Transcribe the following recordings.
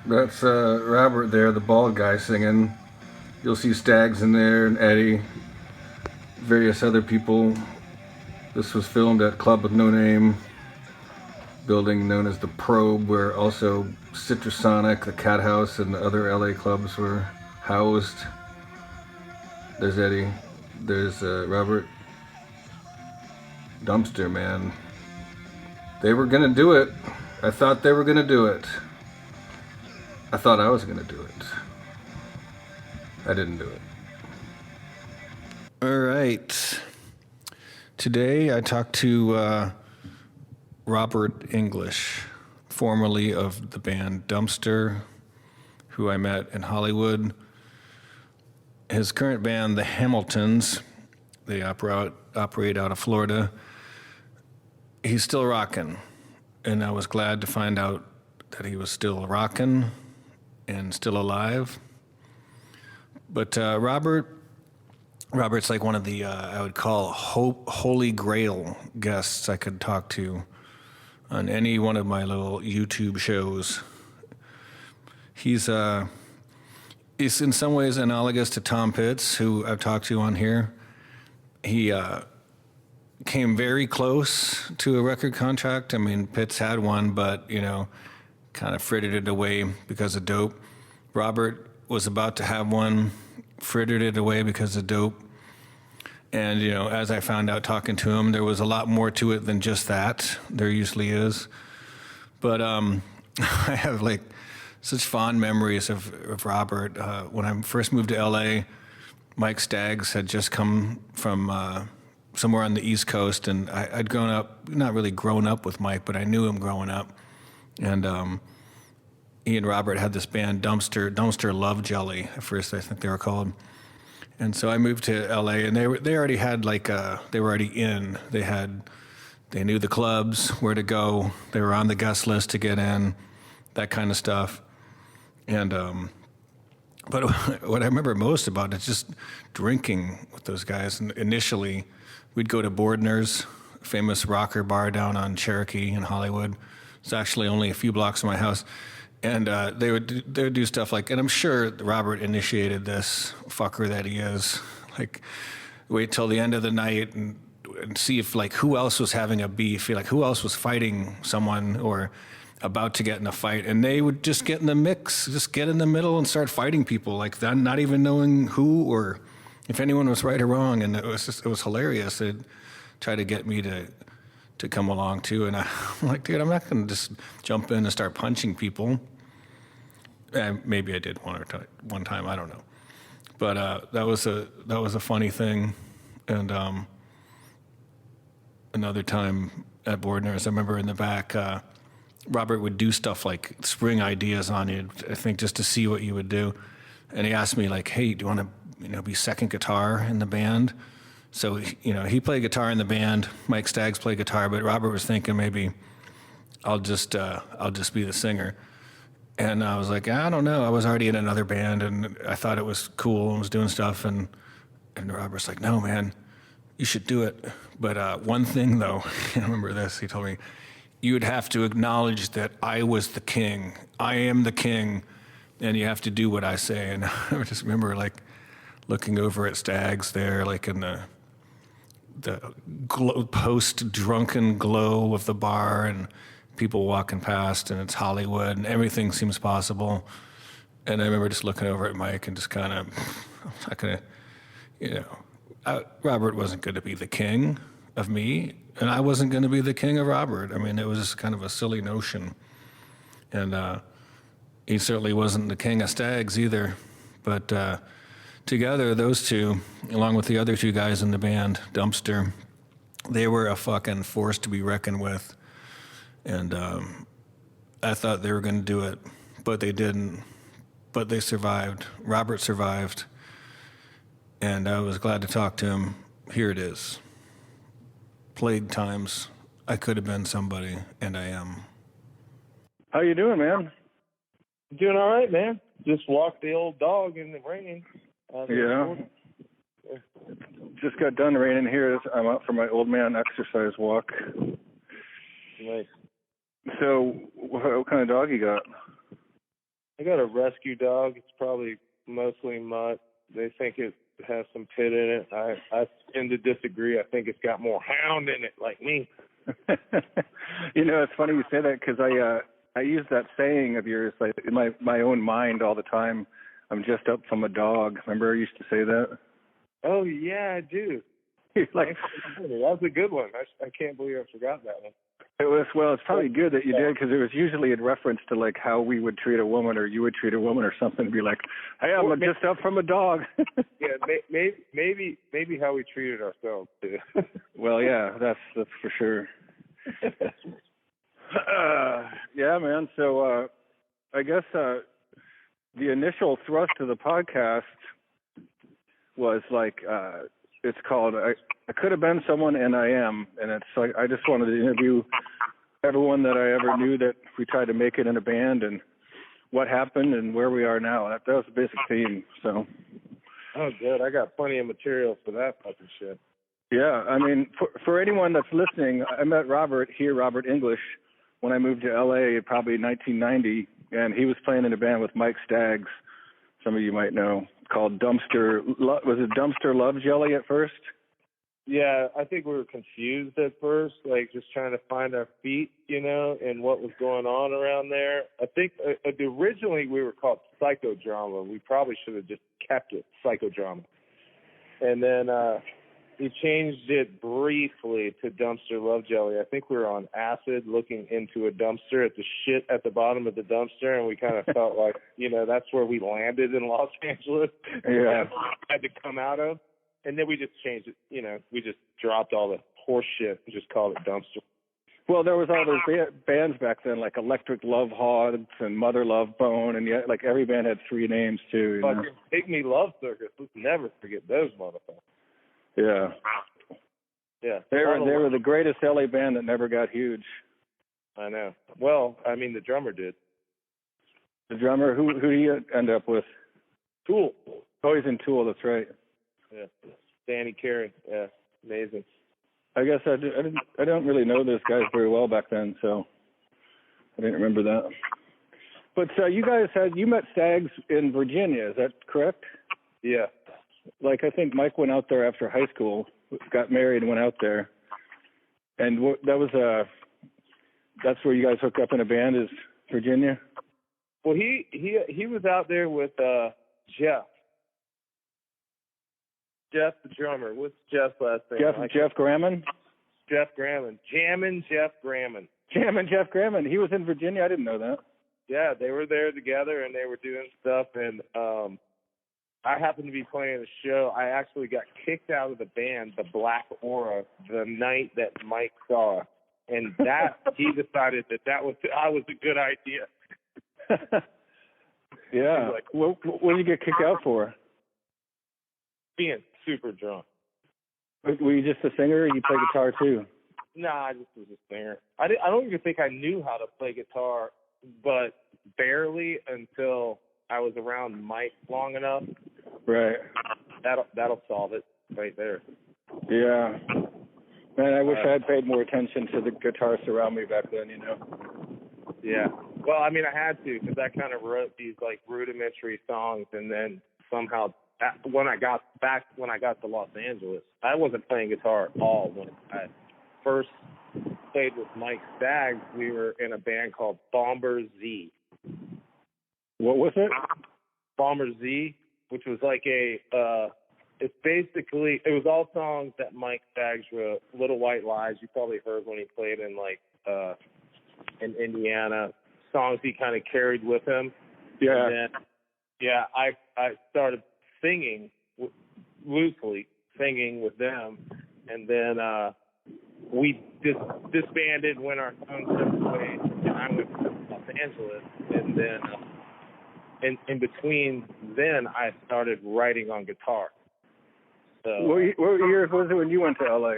That's Robert there, the bald guy singing. You'll see Stags in there and Eddie, various other people. This was filmed at Club with No Name, building known as the Probe, where also Citrusonic, the Cat House, and the other LA clubs were housed. There's Eddie. There's Robert. Dumpster, man. They were gonna do it. I thought they were gonna do it. I thought I was gonna do it. I didn't do it. All right. Today I talked to Robert English, formerly of the band Dumpster, who I met in Hollywood. His current band, the Hamiltons, they operate out of Florida. He's still rocking, and I was glad to find out that he was still rocking and still alive. But Robert's like one of the I would call holy grail guests I could talk to on any one of my little YouTube shows. He's in some ways analogous to Tom Pitts, who I've talked to on here. He came very close to a record contract. I mean, Pitts had one, but, kind of frittered it away because of dope. Robert was about to have one, frittered it away because of dope. And, as I found out talking to him, there was a lot more to it than just that. There usually is. But I have, such fond memories of Robert. When I first moved to L.A., Mike Staggs had just come from somewhere on the East Coast, and I'd grown up, not really grown up with Mike, but I knew him growing up. And he and Robert had this band, Dumpster Love Jelly, at first I think they were called. And so I moved to LA, and they already had they were already in. They knew the clubs, where to go. They were on the guest list to get in, that kind of stuff. And but what I remember most about it is just drinking with those guys. And initially, we'd go to Bordner's, famous rocker bar down on Cherokee in Hollywood. It's actually only a few blocks from my house. And they would do stuff and I'm sure Robert initiated this, fucker that he is. Wait till the end of the night and see if who else was having a beef, who else was fighting someone or about to get in a fight, and they would just get in the mix, just get in the middle and start fighting people, not even knowing who or if anyone was right or wrong. And it was hilarious. They'd try to get me to come along too, and I'm like, dude, I'm not going to just jump in and start punching people. Maybe I did one time, I don't know, but that was a funny thing. And another time at Bordner's, I remember in the back, Robert would do stuff like spring ideas on you, I think, just to see what you would do. And he asked me hey, do you want to be second guitar in the band? So, he played guitar in the band. Mike Staggs played guitar, but Robert was thinking maybe I'll just be the singer. And I was like, I don't know. I was already in another band, and I thought it was cool and was doing stuff. And Robert's like, no, man, you should do it. But one thing, though, I remember this. He told me, you would have to acknowledge that I was the king. I am the king, and you have to do what I say. And I just remember looking over at Staggs there, in the post-drunken glow of the bar and people walking past, and it's Hollywood and everything seems possible. And I remember just looking over at Mike and just kind of, I'm not going to, Robert wasn't going to be the king of me, and I wasn't going to be the king of Robert. I mean, it was just kind of a silly notion. And he certainly wasn't the king of Staggs either. But together, those two, along with the other two guys in the band, Dumpster, they were a fucking force to be reckoned with. And I thought they were going to do it, but they didn't. But they survived. Robert survived. And I was glad to talk to him. Here it is. Plague times. I could have been somebody, and I am. How you doing, man? Doing all right, man. Just walked the old dog in the rain. Yeah. Just got done raining here. I'm out for my old man exercise walk. Nice. So, what kind of dog you got? I got a rescue dog. It's probably mostly mutt. They think it has some pit in it. I tend to disagree. I think it's got more hound in it, like me. You know, it's funny you say that because I use that saying of yours like in my own mind all the time. I'm just up from a dog. Remember I used to say that? Oh yeah, I do. Like That was a good one. I can't believe I forgot that one. it's probably good that you did because it was usually in reference to like how we would treat a woman or you would treat a woman or something. Be like, hey, I'm just up from a dog. Yeah, maybe how we treated ourselves too. Well, yeah, that's for sure. Yeah, man. So I guess the initial thrust of the podcast was like it's called I Could Have Been Someone and I Am, and it's like I just wanted to interview everyone that I ever knew that we tried to make it in a band and what happened and where we are now. That was the basic theme. So. Oh, good. I got plenty of material for that fucking shit. Yeah, I mean, for anyone that's listening, I met Robert English, when I moved to L.A. probably 1990, and he was playing in a band with Mike Staggs, some of you might know, called Dumpster. Was it Dumpster Love Jelly at first? Yeah, I think we were confused at first, like just trying to find our feet, you know, and what was going on around there. I think originally we were called Psychodrama. We probably should have just kept it Psychodrama. And then we changed it briefly to Dumpster Love Jelly. I think we were on acid looking into a dumpster at the shit at the bottom of the dumpster, and we kind of felt like, you know, that's where we landed in Los Angeles. Yeah. Had to come out of. And then we just changed it, you know, we just dropped all the horse shit and just called it Dumpster. Well, there was all those bands back then, like Electric Love Hogs and Mother Love Bone, and yet, like every band had three names too. You know? Fucking Pygmy Love Circus. Let's never forget those motherfuckers. Yeah. Yeah. They were the greatest LA band that never got huge. I know. Well, I mean, the drummer did. The drummer, who do you end up with? Tool. Oh, he's in Tool, that's right. Yeah. Danny Carey. Yeah. Amazing. I guess I don't really know those guys very well back then, so I didn't remember that. But you guys you met Staggs in Virginia, is that correct? Yeah. Like I think Mike went out there after high school, got married and went out there. And that's where you guys hooked up in a band, is Virginia? Well, he was out there with Jeff. Jeff the drummer. What's Jeff's last name? Jeff Gramman? Jeff Gramman. Jammin' Jeff Gramman. Jammin' Jeff Gramman. He was in Virginia? I didn't know that. Yeah, they were there together and they were doing stuff, and I happened to be playing a show. I actually got kicked out of the band, the Black Aura, the night that Mike saw. And that he decided that I was a good idea. Yeah. Like, what did you get kicked out for? Being super drunk. Were you just a singer, or you play guitar too? Nah, I just was a singer. I don't even think I knew how to play guitar, but barely until I was around Mike long enough. Right. That'll solve it right there. Yeah. Man, I wish I had paid more attention to the guitarists around me back then, you know. Yeah. Well, I mean, I had to, because I kind of wrote these like rudimentary songs, and then somehow when I got to Los Angeles, I wasn't playing guitar at all. When I first played with Mike Staggs, we were in a band called Bomber Z. What was it? Bomber Z, which was like it was all songs that Mike Staggs wrote. Little White Lies, you probably heard when he played in like in Indiana. Songs he kind of carried with him. Yeah. And then, I started singing loosely singing with them, and then we disbanded, went our own separate ways, and I went to Los Angeles, and then in between then I started writing on guitar. So what years was it when you went to LA?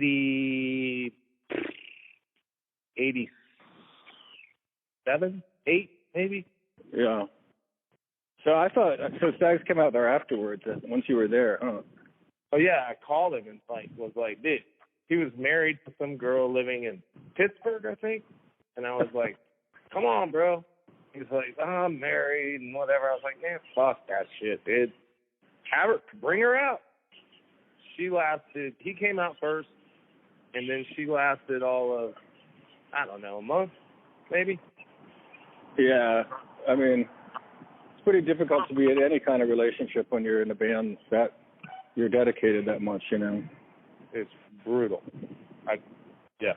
87, 8 maybe. Yeah. So I thought Staggs came out there afterwards. Once you were there, huh? Oh yeah, I called him and was like, dude, he was married to some girl living in Pittsburgh, I think, and I was like, come on, bro. He's like, I'm married and whatever. I was like, man, fuck that shit, dude. Have her, bring her out. He came out first, and then she lasted all of, I don't know, a month, maybe? Yeah, I mean, it's pretty difficult to be in any kind of relationship when you're in a band that you're dedicated that much, you know. It's brutal. Yeah.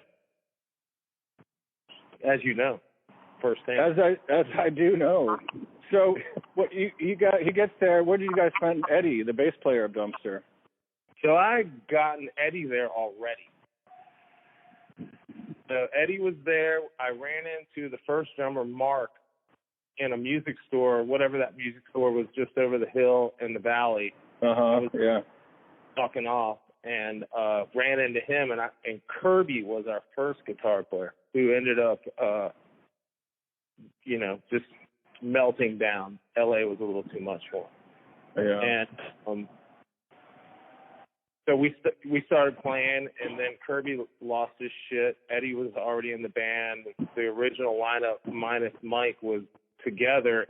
As you know, firsthand. As I do know. So, what he gets there. Where did you guys find Eddie, the bass player of Dumpster? So I gotten Eddie there already. So Eddie was there. I ran into the first drummer, Mark, in a music store, whatever that music store was, just over the hill in the valley. Yeah. Talking off, and ran into him, and Kirby was our first guitar player, who ended up, just melting down. LA was a little too much for him. Yeah. And so we started playing, and then Kirby lost his shit. Eddie was already in the band. The original lineup minus Mike was together,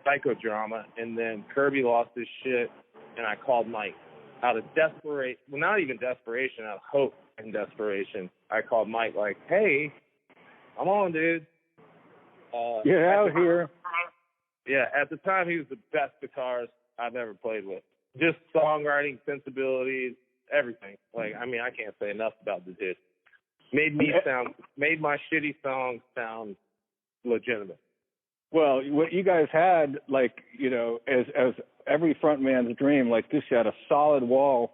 psychodrama, and then Kirby lost his shit, and I called Mike. Out of desperation, well, not even desperation, out of hope and desperation, I called Mike like, hey, come on, dude. Get out here. Yeah, at the time, he was the best guitarist I've ever played with. Just songwriting, sensibilities, everything. Like, I mean, I can't say enough about the dude. Made my shitty songs sound legitimate. Well, what you guys had, like, you know, as every front man's dream, like this, you had a solid wall.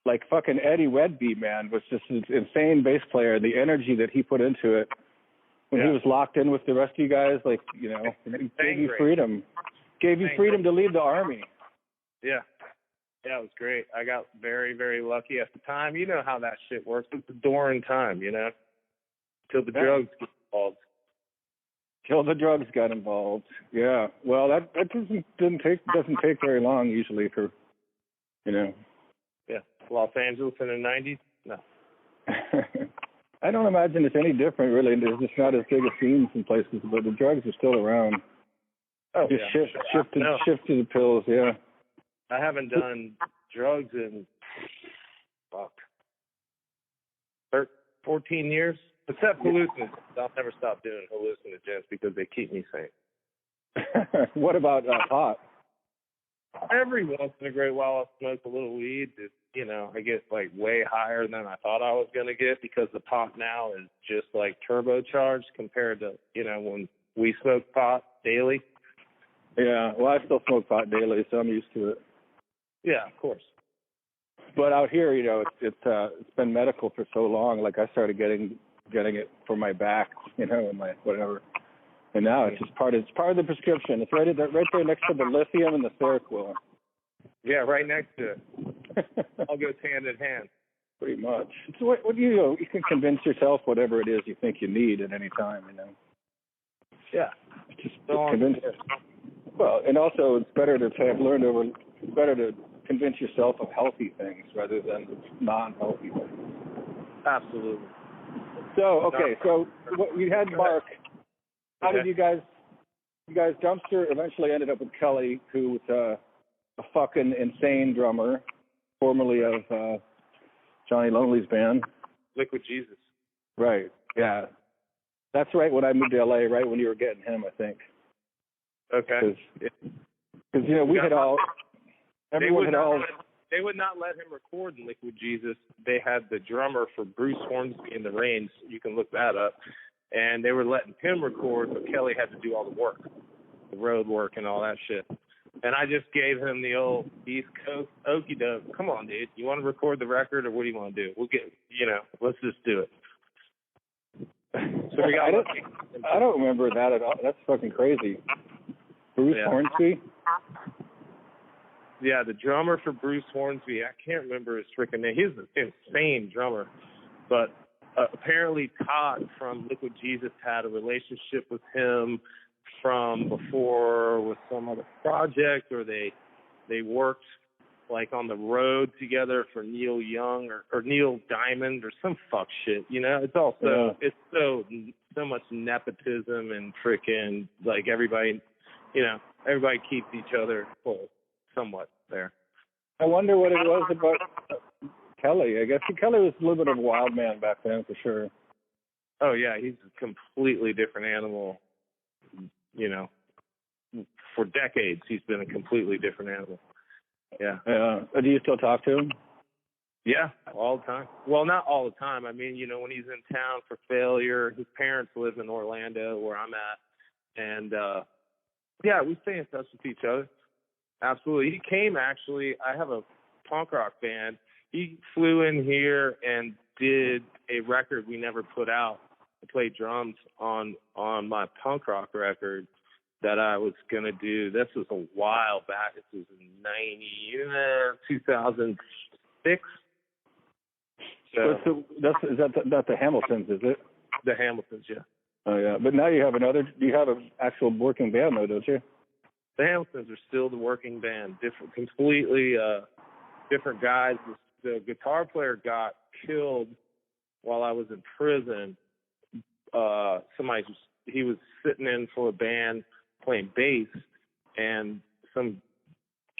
Like fucking Eddie Wedby, man, was just an insane bass player. The energy that he put into it when he was locked in with the rest of you guys, like, you know, he gave you freedom. Gave you freedom to lead the army. Yeah. Yeah, it was great. I got very, very lucky at the time. You know how that shit works. It's the door in time, you know, till the drugs get involved. Till the drugs got involved. Yeah. Well, that doesn't take very long usually for, you know. Yeah. Los Angeles in the 90s? No. I don't imagine it's any different, really. There's just not as big a scenes in places, but the drugs are still around. Oh, just yeah. shift to the pills, yeah. I haven't done drugs in, 14 years. Except hallucinogens. I'll never stop doing hallucinogens because they keep me sane. What about pot? Every once in a great while I'll smoke a little weed. You know, I get like way higher than I thought I was going to get because the pot now is just like turbocharged compared to, you know, when we smoked pot daily. Yeah, well, I still smoke pot daily, so I'm used to it. Yeah, of course. But out here, you know, it's been medical for so long. Like I started getting it for my back, you know, and my whatever. And now it's just part of the prescription. It's right there next to the lithium and the Seroquel. Yeah, right next to it. All goes hand in hand. Pretty much. So what do you can convince yourself whatever it is you think you need at any time, you know. Yeah. Just convince. Well, and also it's better to convince yourself of healthy things rather than non-healthy things. Absolutely. So so we had Mark. How did you guys Dumpster eventually ended up with Kelly, who was a fucking insane drummer, formerly of Johnny Lonely's band. Liquid Jesus. Right. Yeah. That's right. When I moved to LA, right when you were getting him, I think. Okay. Because you know we had all. Everyone had all. They would not let him record in Liquid Jesus. They had the drummer for Bruce Hornsby in the Reigns. You can look that up. And they were letting him record, but Kelly had to do all the work, the road work and all that shit. And I just gave him the old East Coast okie doke. Come on, dude. You want to record the record or what do you want to do? We'll get, let's just do it. So we got I don't remember that at all. That's fucking crazy. Bruce Hornsby? Yeah, the drummer for Bruce Hornsby, I can't remember his freaking name. He's an insane drummer. But apparently Todd from Liquid Jesus had a relationship with him from before with some other project, or they worked like on the road together for Neil Young or Neil Diamond or some fuck shit. You know, it's also it's so much nepotism and freaking like everybody, you know, everybody keeps each other full somewhat there. I wonder what it was about Kelly. I guess Kelly was a little bit of a wild man back then for sure. Oh yeah, he's a completely different animal. You know, for decades he's been a completely different animal. Yeah. Do you still talk to him? Yeah, all the time. Well, not all the time. I mean, you know, when he's in town for Failure, his parents live in Orlando where I'm at. And, yeah, we stay in touch with each other. Absolutely. He came, actually. I have a punk rock band. He flew in here and did a record we never put out. I played drums on my punk rock record that I was going to do. This was a while back. This was in 2006. So is that the Hamiltons, is it? The Hamiltons, yeah. Oh, yeah. But now you have an actual working band, though, don't you? The Hamiltons are still the working band. Completely different guys. The guitar player got killed while I was in prison. He was sitting in for a band playing bass, and some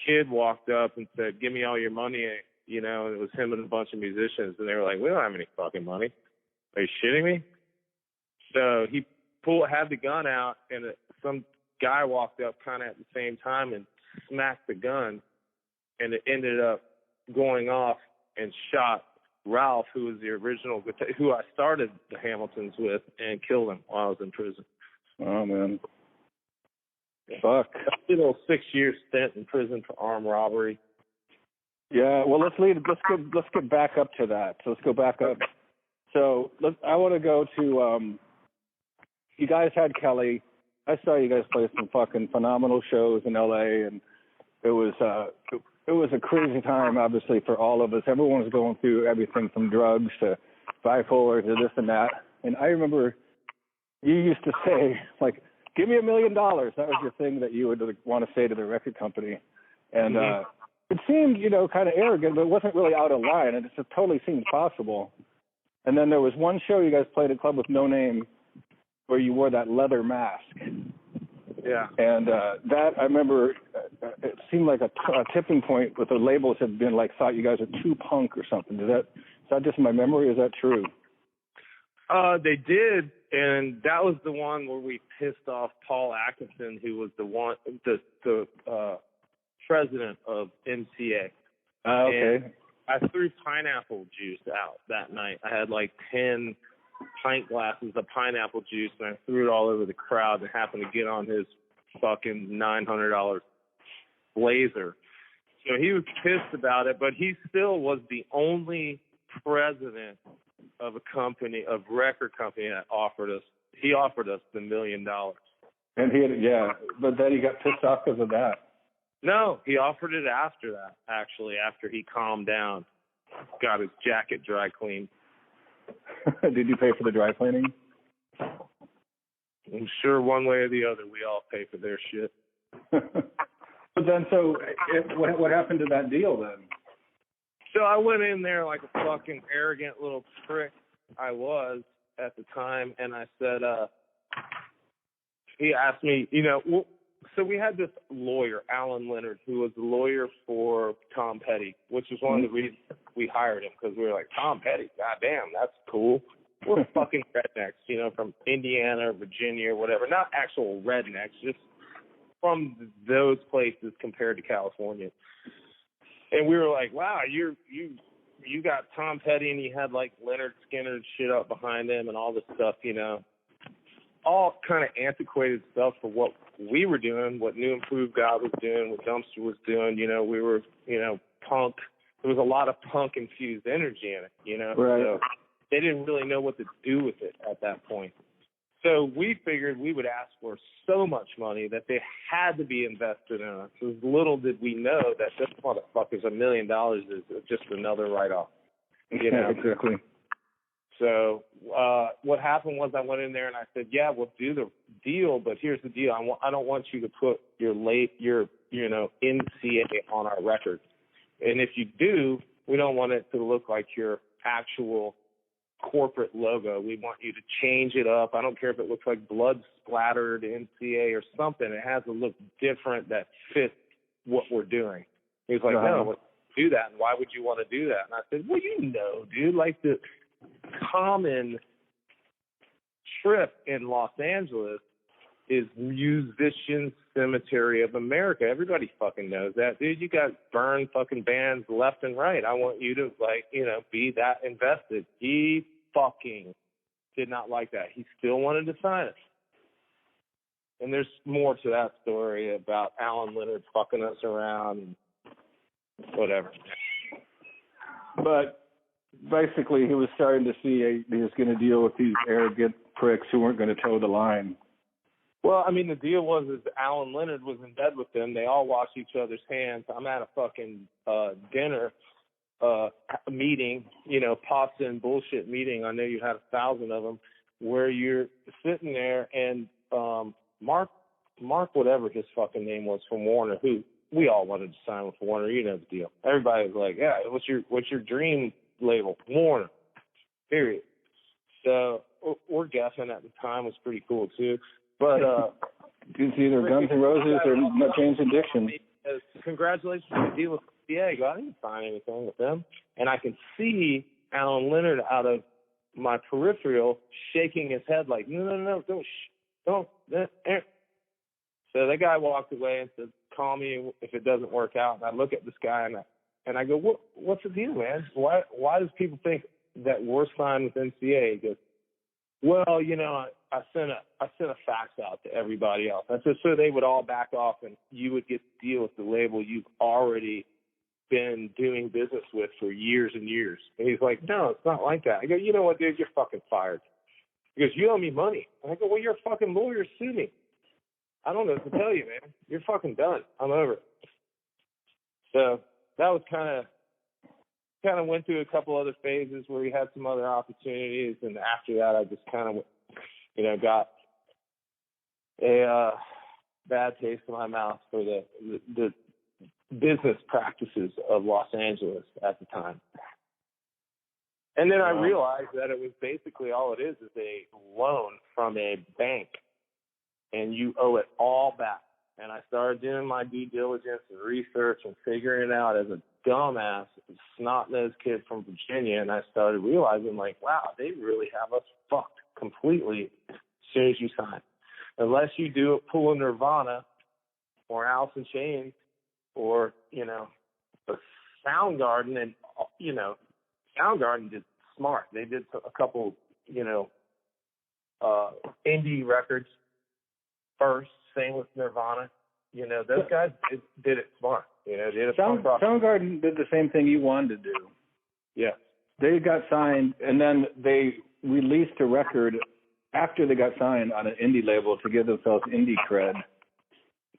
kid walked up and said, "Give me all your money," you know, and it was him and a bunch of musicians, and they were like, "We don't have any fucking money. Are you shitting me?" So he had the gun out, and some guy walked up kind of at the same time and smacked the gun, and it ended up going off and shot Ralph, who was the original, who I started the Hamiltons with, and killed him while I was in prison. Oh, man. Fuck. I did a little 6-year stint in prison for armed robbery. Yeah, well, let's get back up to that. So let's go back up. So I want to go to, you guys had Kelly. I saw you guys play some fucking phenomenal shows in LA, and it was a crazy time, obviously, for all of us. Everyone was going through everything from drugs to bipolar to this and that. And I remember you used to say, like, "Give me $1 million." That was your thing that you would want to say to the record company. And it seemed, you know, kind of arrogant, but it wasn't really out of line. It just totally seemed possible. And then there was one show you guys played at a club with no name where you wore that leather mask. Yeah. And that, I remember, it seemed like a tipping point with the labels had been like, thought you guys were too punk or something. Is that just my memory? Is that true? They did, and that was the one where we pissed off Paul Atkinson, who was the president of MCA. Okay. And I threw pineapple juice out that night. I had like 10 pint glasses of pineapple juice, and I threw it all over the crowd and happened to get on his fucking $900 Blazer. So he was pissed about it, but he still was the only president of a company, of record company, that offered us the $1 million. And but then he got pissed off because of that. No, he offered it after that, actually, after he calmed down, got his jacket dry cleaned. Did you pay for the dry cleaning? I'm sure one way or the other, we all pay for their shit. But then, what happened to that deal then? So I went in there like a fucking arrogant little prick I was at the time, and I said, he asked me, you know, so we had this lawyer, Alan Leonard, who was the lawyer for Tom Petty, which was one of the reasons we hired him, because we were like, Tom Petty, goddamn, that's cool. We're fucking rednecks, you know, from Indiana, Virginia, whatever. Not actual rednecks, just from those places compared to California. And we were like, wow, you got Tom Petty, and he had like Leonard Skinner and shit up behind him and all this stuff, you know. All kind of antiquated stuff for what we were doing, what New Improved God was doing, what Dumpster was doing. You know, we were, you know, punk. There was a lot of punk-infused energy in it, you know. Right. So they didn't really know what to do with it at that point. So we figured we would ask for so much money that they had to be invested in us. As little did we know that this motherfucker's $1 million is just another write-off. You know? Exactly. So what happened was I went in there and I said, yeah, we'll do the deal, but here's the deal. I don't want you to put your MCA on our record. And if you do, we don't want it to look like your actual corporate logo. We want you to change it up. I don't care if it looks like blood splattered NCA or something. It has to look different that fits what we're doing. He was like, no, let's do that. And why would you want to do that? And I said, well, dude, like the common trip in Los Angeles is Musician Cemetery of America. Everybody fucking knows that, dude. You got burned fucking bands left and right. I want you to, be that invested. He fucking did not like that. He still wanted to sign it. And there's more to that story about Alan Leonard fucking us around and whatever. But basically, he was starting to see he was going to deal with these arrogant pricks who weren't going to toe the line. Well, I mean, the deal was Alan Leonard was in bed with them. They all washed each other's hands. I'm at a fucking dinner meeting, pasta and bullshit meeting. I know you had 1,000 of them, where you're sitting there and Mark, whatever his fucking name was from Warner, who we all wanted to sign with Warner. You know the deal. Everybody was like, yeah, what's your dream label? Warner. Period. So we're guessing at the time was pretty cool too. But it's either Guns N' Roses or Jane's Addiction. Congratulations on the deal with Diego. I didn't sign anything with them. And I can see Alan Leonard out of my peripheral shaking his head like, no, don't. So the guy walked away and said, call me if it doesn't work out. And I look at this guy and I go, what's the deal, man? Why does people think that we're signed with NCA? He goes, well, I sent a fax out to everybody else. I said, so they would all back off and you would get to deal with the label you've already been doing business with for years and years. And he's like, no, it's not like that. I go, you know what, dude, you're fucking fired. He goes, you owe me money. And I go, well, you're a fucking lawyer, sue me. I don't know what to tell you, man. You're fucking done. I'm over it. So that was kind of went through a couple other phases where we had some other opportunities, and after that I just kind of got a bad taste in my mouth for the business practices of Los Angeles at the time. And then I realized that it was basically all it is a loan from a bank, and you owe it all back. And I started doing my due diligence and research and figuring it out as a dumbass, snot-nosed kid from Virginia, and I started realizing, wow, they really have us fucked completely as soon as you sign. Unless you pull a Nirvana or Alice in Chains or, a Soundgarden, and, Soundgarden did smart. They did a couple, indie records first, same with Nirvana. Those guys did it smart. Soundgarden did the same thing you wanted to do. Yeah. They got signed, and then they released a record after they got signed on an indie label to give themselves indie cred.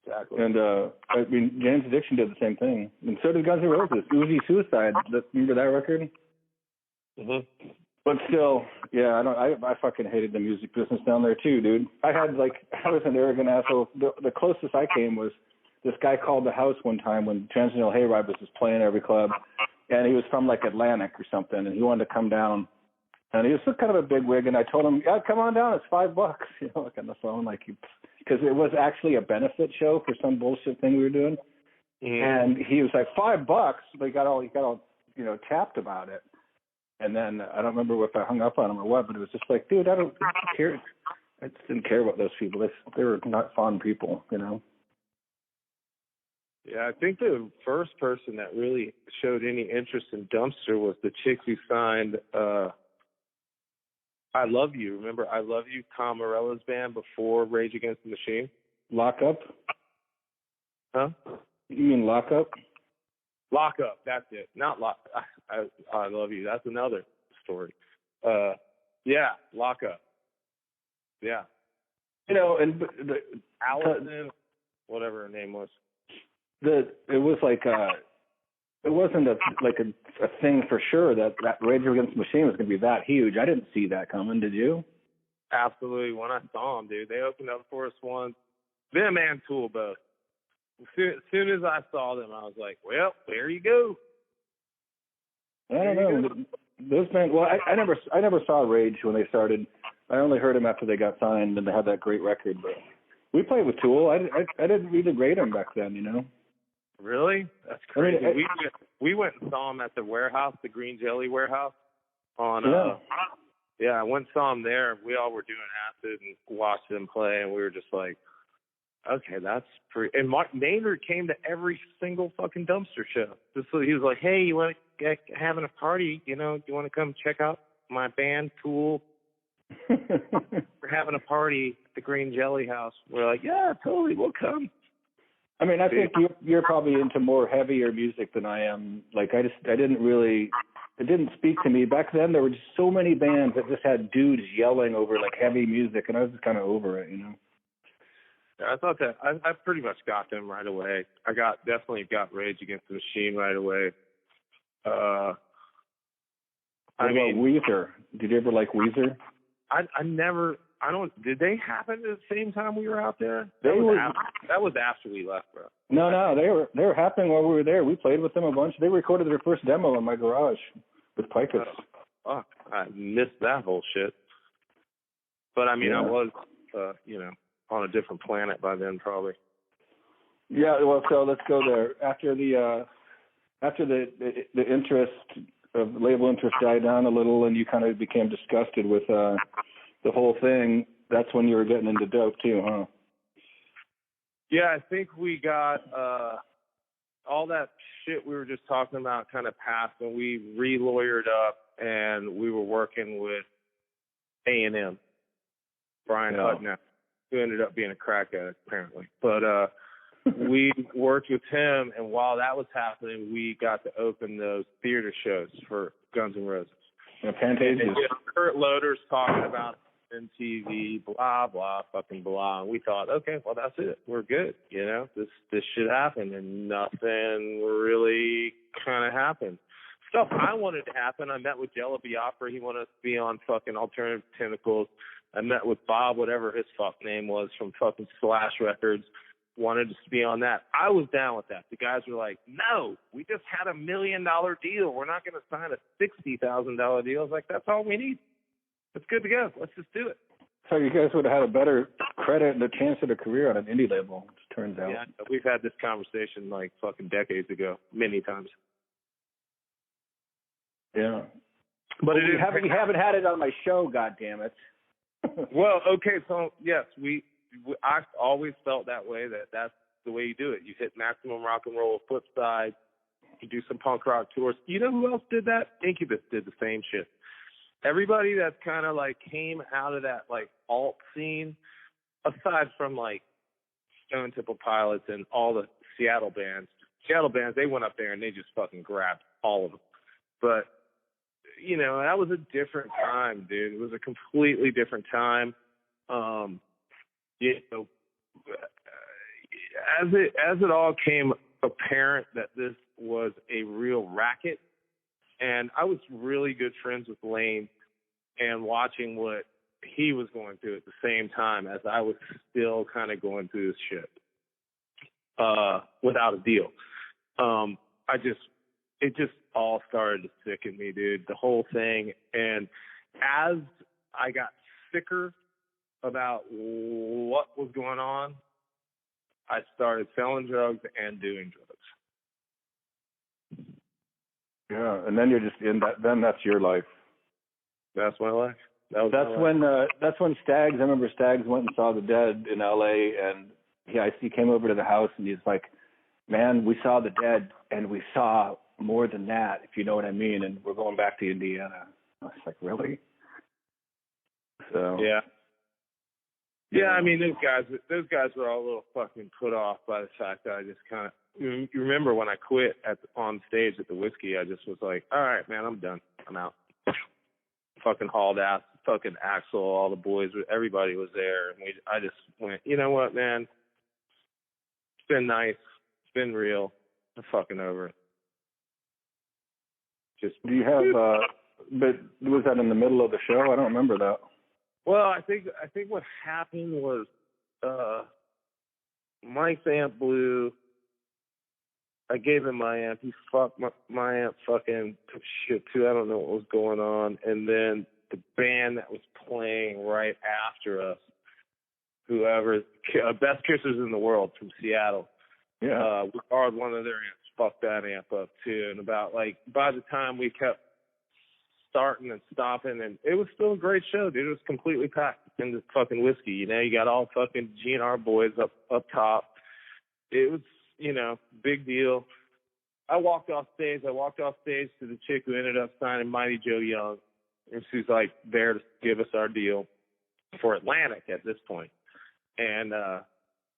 Exactly. And, Jane's Addiction did the same thing. And so did Guns N' Roses. Uzi Suicide. Remember that record? Mm-hmm. But still, yeah, I fucking hated the music business down there too, dude. I was an arrogant asshole. The closest I came was this guy called the house one time when Transcendental Hayride was just playing every club, and he was from Atlantic or something, and he wanted to come down, and he was kind of a big wig, and I told him, yeah, come on down, it's $5, on the phone, because it was actually a benefit show for some bullshit thing we were doing, and he was like, $5, but he got all tapped about it. And then I don't remember if I hung up on him or what, but it was just like, dude, I don't care. I just didn't care about those people. They were not fun people, Yeah, I think the first person that really showed any interest in Dumpster was the chick who signed I Love You. Remember I Love You, Tom Morello's band before Rage Against the Machine? Lock Up? Huh? You mean Lock Up? Lock Up, that's it. Not Lock. I Love You. That's another story. Yeah, Lock Up. Yeah. And Allison, whatever her name was. It was it wasn't a thing for sure that Rage Against the Machine was going to be that huge. I didn't see that coming. Did you? Absolutely. When I saw them, dude, they opened up for us once. Them and Tool both. As soon as I saw them, I was like, well, there you go. I don't know. Those bands. Well, I never saw Rage when they started. I only heard them after they got signed and they had that great record. But we played with Tool. I didn't really grade them back then, you know. Really? That's crazy. I mean, we went and saw them at the warehouse, the Green Jelly warehouse. Yeah, I went and saw them there. We all were doing acid and watched them play, and we were just like, okay, that's pretty. And Mark Maynard came to every single fucking dumpster show. Just so he was like, hey, you want to get having a party? You know, you want to come check out my band, Tool? We're having a party at the Green Jelly House. We're like, yeah, totally, we'll come. I mean, I think you're probably into more heavier music than I am. Like, it didn't speak to me. Back then, there were just so many bands that just had dudes yelling over, like, heavy music, and I was just kind of over it, you know? I thought that I pretty much got them right away. Definitely got Rage Against the Machine right away. What about Weezer? Did you ever like Weezer? Did they happen at the same time we were out there? That was after we left, bro. No, they were happening while we were there. We played with them a bunch. They recorded their first demo in my garage with Picus. Fuck, I missed that whole shit. But I mean, I was, on a different planet by then, probably. Yeah, well, so let's go there. After the interest of label interest died down a little, and you kind of became disgusted with the whole thing. That's when you were getting into dope too, huh? Yeah, I think we got all that shit we were just talking about kind of passed, and we re-lawyered up, and we were working with A&M, Brian Hutton, who ended up being a crack addict, apparently. But we worked with him, and while that was happening, we got to open those theater shows for Guns N' Roses. Pantages. Kurt Loder's talking about MTV, blah, blah, fucking blah. And we thought, okay, well, that's it. We're good. You know, this should happen. And nothing really kind of happened. Stuff I wanted to happen. I met with Jello Biafra. He wanted us to be on fucking Alternative Tentacles. I met with Bob, whatever his fuck name was, from fucking Slash Records. Wanted us to be on that. I was down with that. The guys were like, no, we just had $1 million deal. We're not going to sign a $60,000 deal. I was like, that's all we need. It's good to go. Let's just do it. So you guys would have had a better credit and a chance at a career on an indie label, it turns out. Yeah, we've had this conversation like fucking decades ago, many times. Yeah. But you haven't had it on my show, goddammit. Well, okay, so yes, I always felt that way, that's the way you do it. You hit maximum rock and roll flip side, you do some punk rock tours. You know who else did that? Incubus did the same shit. Everybody that kind of like came out of that like alt scene, aside from like Stone Temple Pilots and all the Seattle bands, they went up there and they just fucking grabbed all of them. But, you know, that was a different time, dude. It was a completely different time. You know, as it all came apparent that this was a real racket, and I was really good friends with Lane, and watching what he was going through at the same time as I was still kind of going through this shit without a deal. It just all started to sicken me, dude, the whole thing. And as I got sicker about what was going on, I started selling drugs and doing drugs. Yeah, and then you're just in that. Then that's your life. That's my life. That's when Stags. I remember Stags went and saw the Dead in L.A. and he came over to the house and he's like, "Man, we saw the Dead and we saw more than that, if you know what I mean. And we're going back to Indiana." I was like, "Really?" So yeah. I mean, those guys were all a little fucking put off by the fact that I just kind of. You remember when I quit on stage at the Whiskey? I just was like, all right, man, I'm done. I'm out. Fucking hauled ass, fucking Axel, all the boys, everybody was there, and I just went, you know what, man? It's been nice. It's been real. I'm fucking over it. Just. Do you have? But was that in the middle of the show? I don't remember that. Well, I think what happened was Mike's Amp blew. I gave him my amp. He fucked my amp fucking took shit too. I don't know what was going on. And then the band that was playing right after us, whoever, Best Kissers in the World from Seattle, we borrowed one of their amps. Fucked that amp up too. And about like by the time we kept starting and stopping, and it was still a great show, dude. It was completely packed in the fucking whiskey. You know, you got all fucking GNR boys up top. It was, you know, big deal. I walked off stage to the chick who ended up signing Mighty Joe Young. And she's like there to give us our deal for Atlantic at this point. And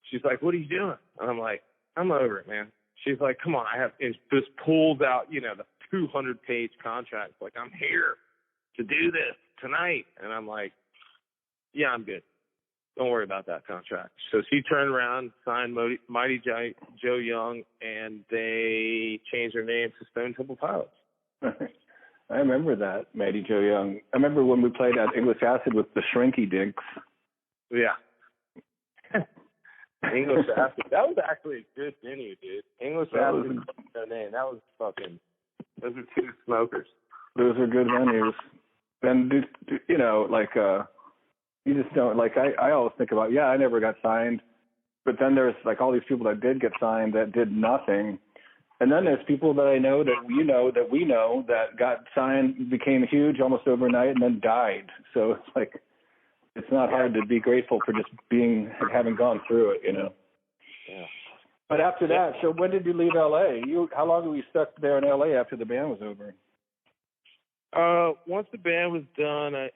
she's like, "What are you doing?" And I'm like, "I'm over it, man." She's like, "Come on, and just pulls out, you know, the 200-page contract. Like, "I'm here to do this tonight." And I'm like, "Yeah, I'm good. Don't worry about that contract." So she turned around, signed Mighty Joe Young, and they changed their name to Stone Temple Pilots. I remember that, Mighty Joe Young. I remember when we played at English Acid with the Shrinky Dinks. Yeah. English Acid. That was actually a good venue, dude. English Acid was their name. That was fucking, those are two smokers. Those are good venues. And, you know, like, you just don't, like, I always think about, I never got signed. But then there's, like, all these people that did get signed that did nothing. And then there's people that I know that we know that got signed, became huge almost overnight, and then died. So it's like, it's not hard to be grateful for just having gone through it, you know. Yeah. But after that, so when did you leave LA? How long were you stuck there in LA after the band was over? Once the band was done, I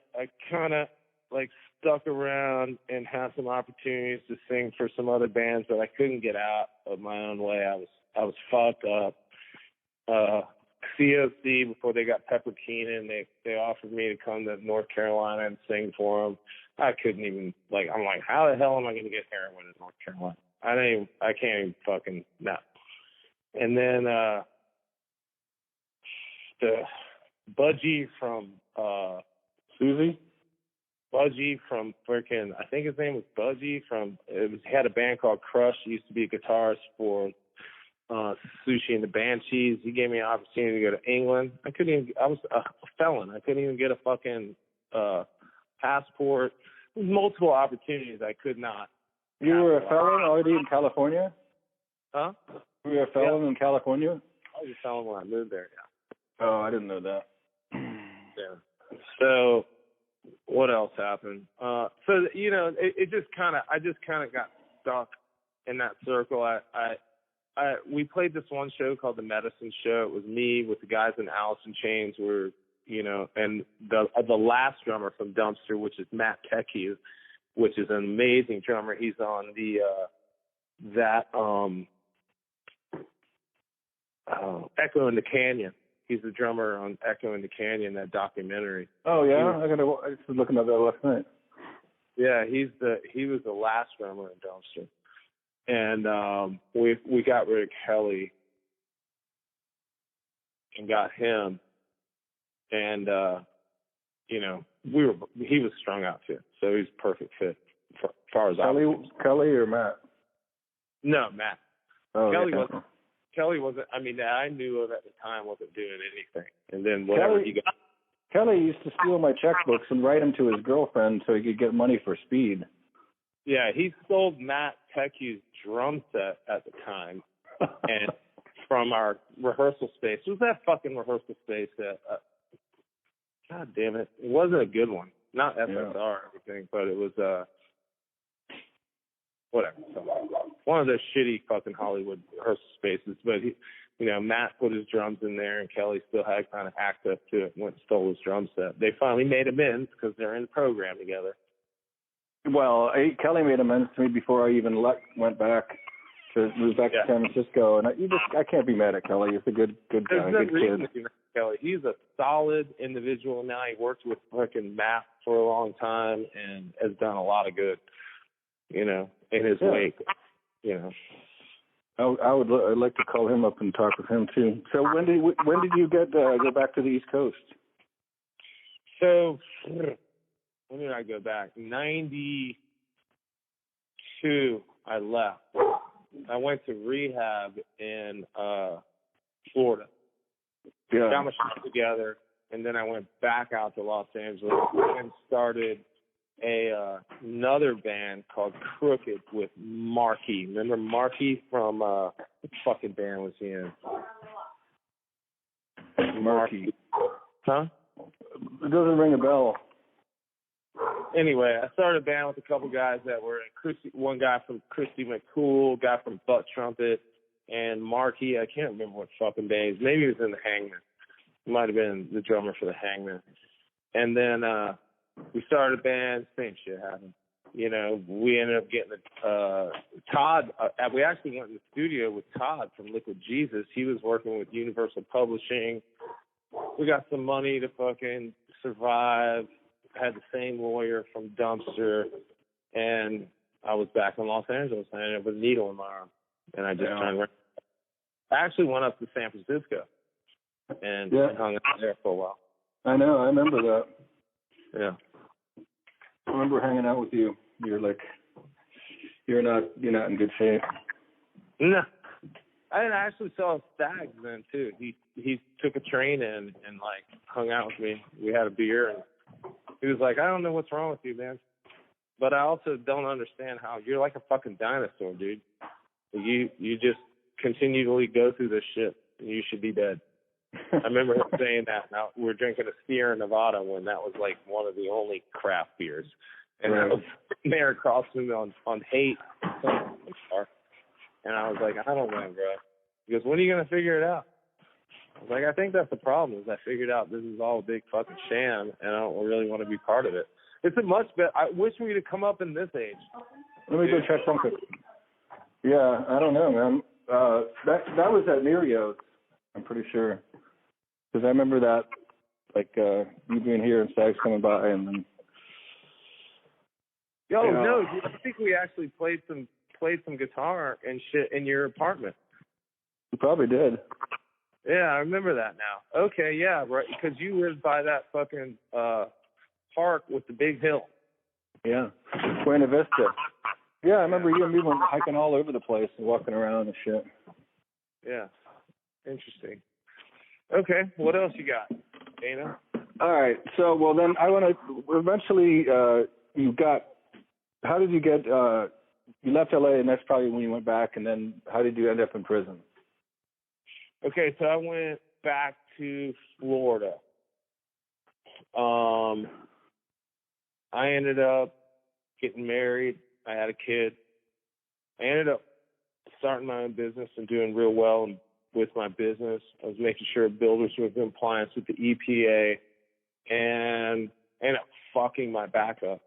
kind of like stuck around and had some opportunities to sing for some other bands, but I couldn't get out of my own way. I was fucked up. COC, before they got Pepper Keenan, they offered me to come to North Carolina and sing for them. I couldn't even, like, I'm like, how the hell am I going to get heroin in North Carolina? I can't even fucking, no. And then, the Budgie from, Susie? Budgie from freaking, I think his name was Budgie he had a band called Crush. He used to be a guitarist for Sushi and the Banshees. He gave me an opportunity to go to England. I was a felon. I couldn't even get a fucking passport. There was multiple opportunities I could not. You were a felon already in California? Huh? You were a felon in California? I was a felon when I moved there, yeah. Oh, I didn't know that. Yeah. So what else happened? So, you know, I just kind of got stuck in that circle. We played this one show called The Medicine Show. It was me with the guys in Alice in Chains, you know, and the last drummer from Dumpster, which is Matt Kecky, which is an amazing drummer. He's on Echo in the Canyon. He's the drummer on Echo in the Canyon, that documentary. Oh yeah, I was looking at that last night. Yeah, he was the last drummer in Dumpster. And we got rid of Kelly and got him, and you know, he was strung out too, so he's a perfect fit as far as Kelly or Matt? No, Matt. Oh, Kelly wasn't. I mean, I knew of at the time wasn't doing anything, and then whatever he got. Kelly used to steal my checkbooks and write them to his girlfriend so he could get money for speed. Yeah, he sold Matt Tecky's drum set at the time, and from our rehearsal space. It was that fucking rehearsal space that, God damn it, it wasn't a good one. Not FSR or everything, but it was, whatever. So, one of those shitty fucking Hollywood rehearsal spaces. But, Matt put his drums in there, and Kelly still had kind of access to it and went and stole his drum set. They finally made amends because they're in the program together. Well, Kelly made amends to me before I even went back to move back to San Francisco, and I can't be mad at Kelly. He's a good guy, There's no good reason kid. to be mad at Kelly. He's a solid individual now. He worked with fucking Matt for a long time and has done a lot of good, in his wake. I'd like to call him up and talk with him too. So when did you go back to the East Coast? So when did I go back? 92, I left. I went to rehab in Florida. Yeah. Got my shit together, and then I went back out to Los Angeles and started another band called Crooked with Marky. Remember Marky from what fucking band was he in? Marky. Huh? It doesn't ring a bell. Anyway, I started a band with a couple guys that were in one guy from Christy McCool, guy from Butt Trumpet, and Marky. I can't remember what fucking band. Maybe he was in the Hangman. He might have been the drummer for the Hangman. And then we started a band. Same shit happened. You know, we ended up getting Todd. We actually went in the studio with Todd from Liquid Jesus. He was working with Universal Publishing. We got some money to fucking survive. Had the same lawyer from Dumpster, and I was back in Los Angeles. I ended up with a needle in my arm, and I just turned around. I actually went up to San Francisco and hung out there for a while. I know. I remember that. Yeah. I remember hanging out with you. You're not in good shape. No. I actually saw Stags then too. He took a train in and like hung out with me. We had a beer and he was like, I don't know what's wrong with you, man. But I also don't understand how you're like a fucking dinosaur, dude. You just continually go through this shit. You should be dead. I remember him saying that. Now we're drinking a Sierra Nevada when that was like one of the only craft beers. And I was there across from me on Hate. And I was like, I don't know, bro. He goes, when are you going to figure it out? I was like, I think that's the problem, is I figured out this is all a big fucking sham, and I don't really want to be part of it. It's a much better. I wish we'd have come up in this age. Let me go check something. Yeah, I don't know, man. That was at Nerio's, I'm pretty sure. Because I remember that, like, you being here and Stags coming by, and then... No, dude, I think we actually played some guitar and shit in your apartment. You probably did. Yeah, I remember that now. Okay, yeah, right, because you lived by that fucking park with the big hill. Yeah, Buena Vista. Yeah, I remember you and me went hiking all over the place and walking around and shit. Yeah, interesting. Okay, what else you got, Dana? All right, so, well, then I want to, eventually, how did you get, you left LA and that's probably when you went back, and then how did you end up in prison? Okay, so I went back to Florida. I ended up getting married. I had a kid. I ended up starting my own business and doing real well with my business. I was making sure builders were in compliance with the EPA, and ended up fucking my back up.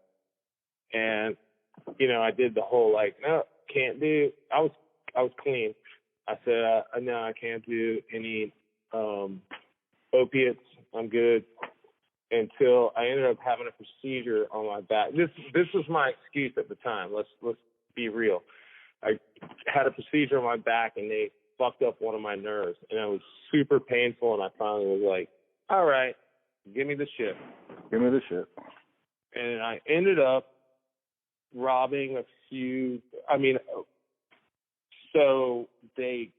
And, you know, I did the whole, like, no, can't do. I was clean. I said, no, I can't do any opiates. I'm good. Until I ended up having a procedure on my back. This was my excuse at the time. Let's be real. I had a procedure on my back, and they fucked up one of my nerves, and it was super painful. And I finally was like, all right, give me the shit. Give me the shit. And I ended up robbing a few. So they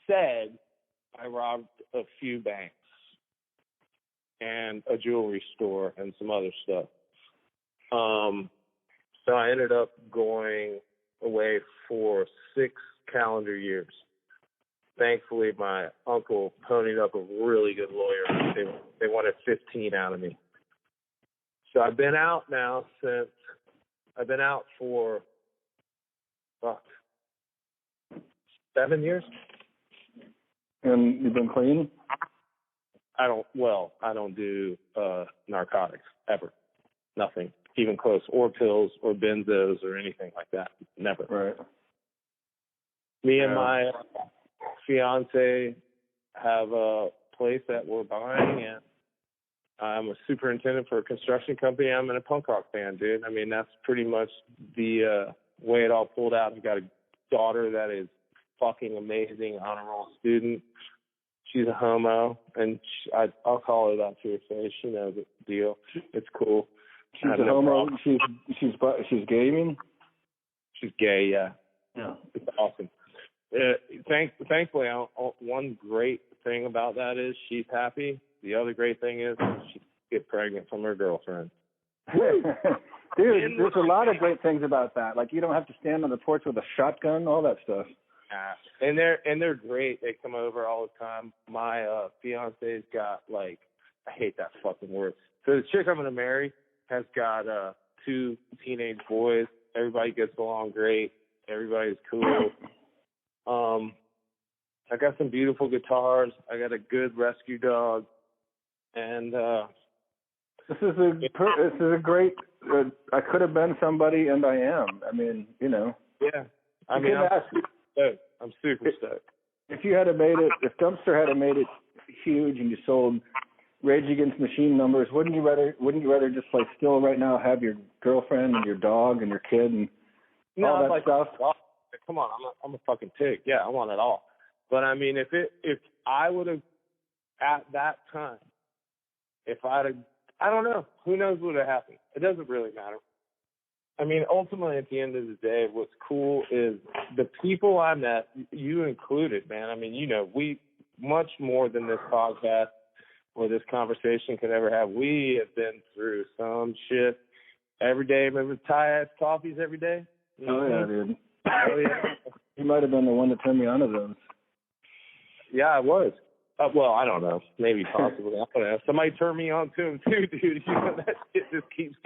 said I robbed a few banks and a jewelry store and some other stuff. So I ended up going away for 6 calendar years. Thankfully, my uncle ponied up a really good lawyer. They wanted 15 out of me. So I've been out now for 7 years. And you've been clean? I don't do narcotics ever. Nothing, even close, or pills or benzos or anything like that. Never. Right. Me and my fiance have a place that we're buying, and I'm a superintendent for a construction company. I'm in a punk rock band, dude. I mean, that's pretty much the way it all pulled out. I've got a daughter that is fucking amazing, honor roll student. She's a homo, and I'll call her that to her face. She knows the deal. It's cool. She's a homo. She's gay, you mean? She's gay, yeah. Yeah. It's awesome. Thankfully, one great thing about that is she's happy. The other great thing is she get pregnant from her girlfriend. Dude, there's a lot of great things about that. Like, you don't have to stand on the porch with a shotgun, all that stuff. And they're great. They come over all the time. My fiance's got, like, I hate that fucking word. So the chick I'm gonna marry has got 2 teenage boys. Everybody gets along great. Everybody's cool. I got some beautiful guitars. I got a good rescue dog, and this is a great. I could have been somebody, and I am. I mean, you know. Yeah. I mean, I'm super stoked. If you had made it, if Dumpster had made it huge, and you sold Rage Against Machine numbers, wouldn't you rather just like still right now have your girlfriend and your dog and your kid and all that stuff? Come on, I'm a fucking pig. Yeah, I want it all. But I mean, if I would have at that time, if I don't know, who knows what would have happened? It doesn't really matter. I mean, ultimately, at the end of the day, what's cool is the people I met, you included, man. I mean, you know, we much more than this podcast or this conversation could ever have. We have been through some shit every day. Remember Thai coffees every day? Mm-hmm. Oh yeah, dude. Oh yeah. You might have been the one that turned me on to those. Yeah, I was. Well, I don't know. Maybe possibly. I don't know. Somebody turned me on to them too, dude. You know, that shit just keeps.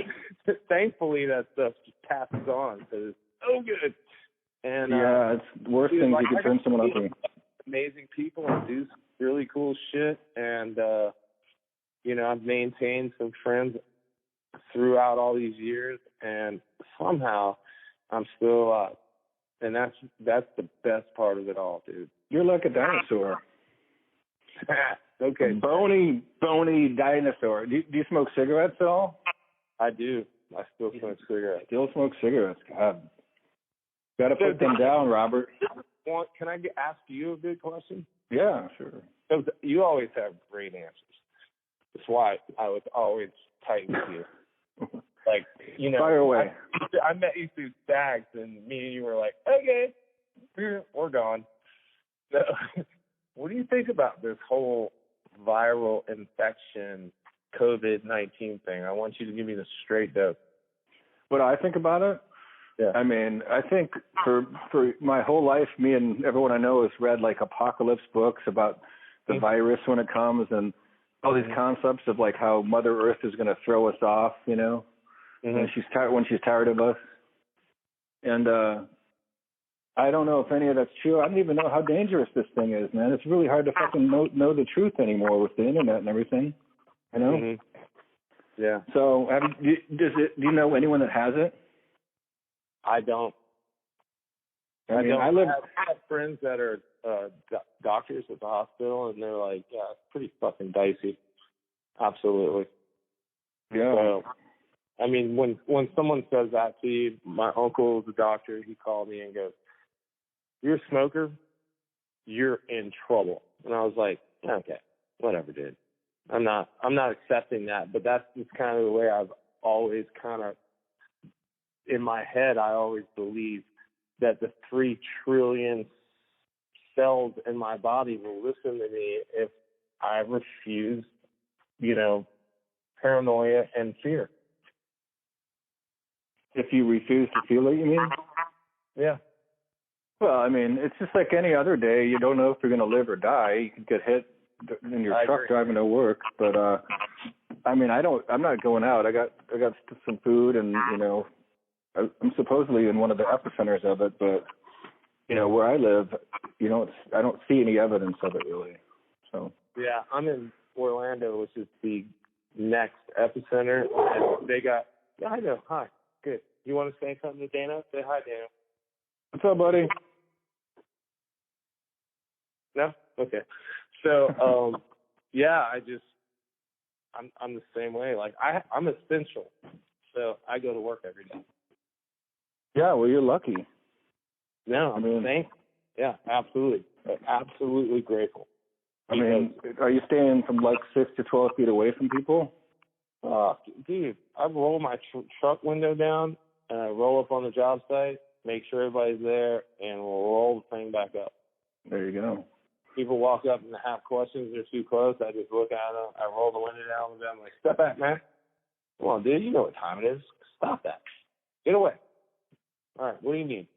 Thankfully, that stuff just passes on because it's so good. And yeah, it's the worst thing you could turn someone on to. Amazing people and do some really cool shit. And you know, I've maintained some friends throughout all these years, and somehow I'm still alive. And that's the best part of it all, dude. You're like a dinosaur. Okay. Bony dinosaur. Do you smoke cigarettes at all? I do. I still smoke cigarettes. Still smoke cigarettes. God. Got to put them down, Robert. Can I ask you a good question? Yeah, sure. Because you always have great answers. That's why I was always tight with you. Like, you know, fire away. I met you through Stags, and me and you were like, okay, we're gone. So, what do you think about this whole viral infection, COVID-19 thing? I want you to give me the straight dope. What do I think about it? Yeah. I mean, I think for my whole life, me and everyone I know has read like apocalypse books about the virus when it comes and all these concepts of like how Mother Earth is going to throw us off, you know, and when she's tired of us. And I don't know if any of that's true. I don't even know how dangerous this thing is, man. It's really hard to fucking know the truth anymore with the internet and everything, you know? Mm-hmm. Yeah. So do you know anyone that has it? I don't. I have friends that are doctors at the hospital, and they're like, yeah, it's pretty fucking dicey. Absolutely. Yeah. So, I mean, when someone says that to you, my uncle is a doctor. He called me and goes, "You're a smoker. You're in trouble." And I was like, okay, whatever, dude. I'm not accepting that, but that's just kind of the way I've always kind of, in my head, I always believe that the 3 trillion cells in my body will listen to me if I refuse, you know, paranoia and fear. If you refuse to feel it, you mean? Yeah. Well, I mean, it's just like any other day. You don't know if you're going to live or die. You could get hit in your truck driving to work. But, I mean, I'm not going out. I got some food and, you know, I'm supposedly in one of the epicenters of it, but, you know, where I live, you know, I don't see any evidence of it really. So. Yeah, I'm in Orlando, which is the next epicenter. And they got, yeah, I know. Hi. Good. You want to say something to Dana? Say hi, Dana. What's up, buddy? No? Okay. So, yeah, I'm the same way. Like, I'm essential. So I go to work every day. Yeah, well, you're lucky. No, I mean, thankful. Yeah, absolutely. Absolutely grateful. I mean, are you staying from like 6 to 12 feet away from people? Dude, I roll my truck window down and I roll up on the job site make sure everybody's there, and we'll roll the thing back up. There you go. People walk up and have questions. They're too close. I just look at them. I roll the window down with them. I'm like, step back, man. Come on, dude. You know what time it is. Stop that. Get away. All right. What do you need?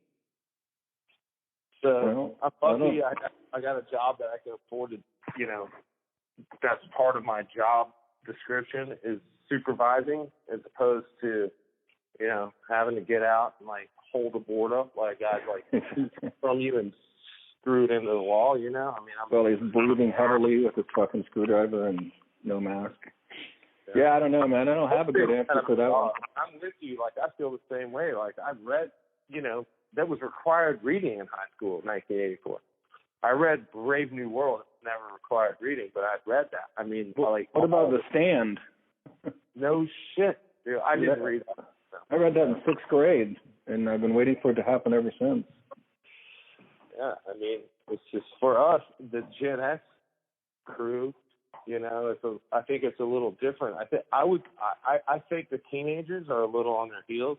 So I'm lucky. I got a job that I can afford to, that's part of my job description is supervising as opposed to, having to get out and like hold the board up like guys like from you and screw it into the wall, I mean, he's breathing heavily with his fucking screwdriver and no mask. Yeah, I don't know, man. I don't have a good answer for that one. I'm with you. Like, I feel the same way. Like, I've read, that was required reading in high school in 1984. I read Brave New World. It's never required reading, but I read that. I mean, what about The Stand? No shit, dude. I didn't read that. I read that in 6th grade, and I've been waiting for it to happen ever since. Yeah, I mean, it's just for us, the Gen X crew. I think it's a little different. I think the teenagers are a little on their heels.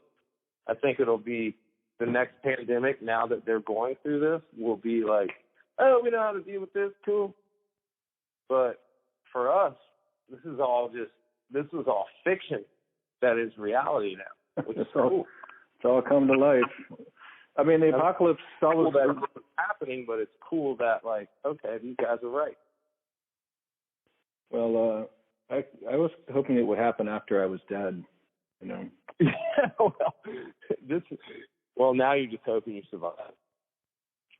I think it'll be the next pandemic. Now that they're going through this, will be like, oh, we know how to deal with this. Cool. But for us, this is all fiction. That is reality now, which is cool. It's all come to life. I mean, the apocalypse cool that it's happening, but it's cool that, like, okay, these guys are right. Well, I was hoping it would happen after I was dead, Yeah, now you're just hoping you survive.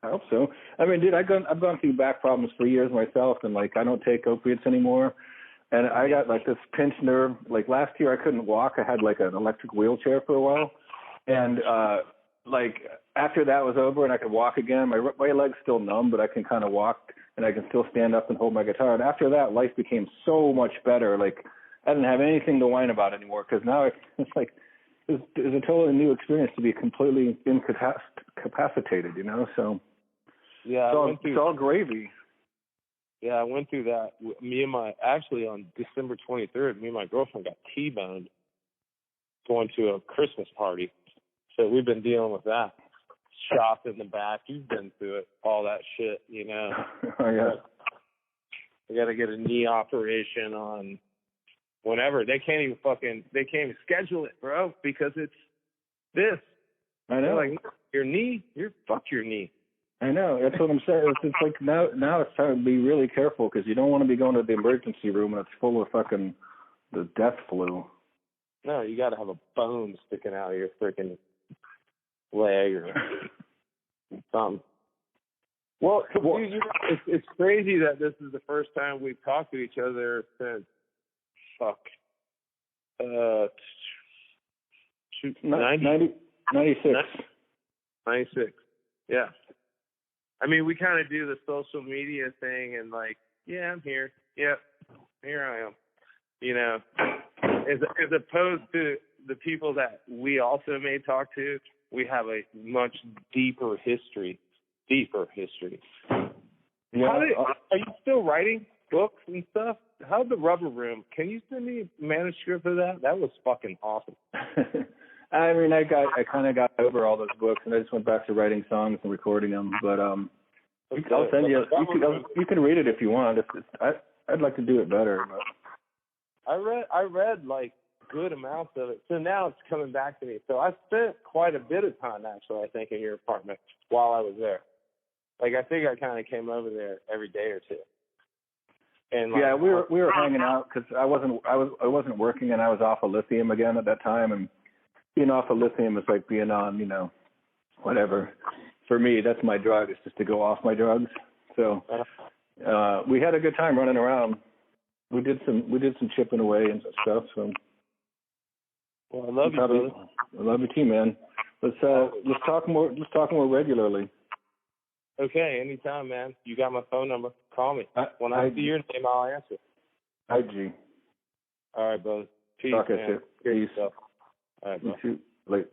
I hope so. I mean, dude, I've gone through back problems for years myself, and like I don't take opiates anymore. And I got like this pinched nerve. Like last year, I couldn't walk. I had like an electric wheelchair for a while, and like after that was over and I could walk again, my leg's still numb, but I can kind of walk and I can still stand up and hold my guitar. And after that, life became so much better. Like I didn't have anything to whine about anymore because now it's like it's a totally new experience to be completely incapacitated, So yeah, it's all gravy. Yeah, I went through that. Actually on December 23rd, me and my girlfriend got T-boned going to a Christmas party. So we've been dealing with that. Shot in the back. You've been through it. All that shit, Oh, yeah. I got to get a knee operation on whenever. They can't even schedule it, bro, because it's this. I know. They're like, your knee? Fuck your knee. I know. That's what I'm saying. It's like now it's time to be really careful because you don't want to be going to the emergency room and it's full of fucking the death flu. No, you got to have a bone sticking out of your freaking leg or something. Well, it's crazy that this is the first time we've talked to each other since 96. 96. Yeah. I mean, we kind of do the social media thing and like, yeah, I'm here. Yep, here I am. As opposed to the people that we also may talk to, we have a much deeper history. Yeah. Are you still writing books and stuff? How's the Rubber Room? Can you send me a manuscript of that? That was fucking awesome. I mean, I kind of got over all those books, and I just went back to writing songs and recording them. But I'll send you. You can read it if you want. I'd like to do it better. But. I read like good amounts of it, so now it's coming back to me. So I spent quite a bit of time actually, I think, in your apartment while I was there. Like I think I kind of came over there every day or two. And like, yeah, we were hanging out because I wasn't working and I was off of lithium again at that time, and being off of lithium is like being on, whatever. For me, that's my drug. It's just to go off my drugs. So we had a good time running around. We did some chipping away and stuff. So. Well, I love you, brother. I love you too, man. Let's talk more. Let's talk more regularly. Okay, anytime, man. You got my phone number. Call me. When I see your name, I'll answer. IG. All right, brother. Peace, Talk man. Peace. All right, bro. You too. Late.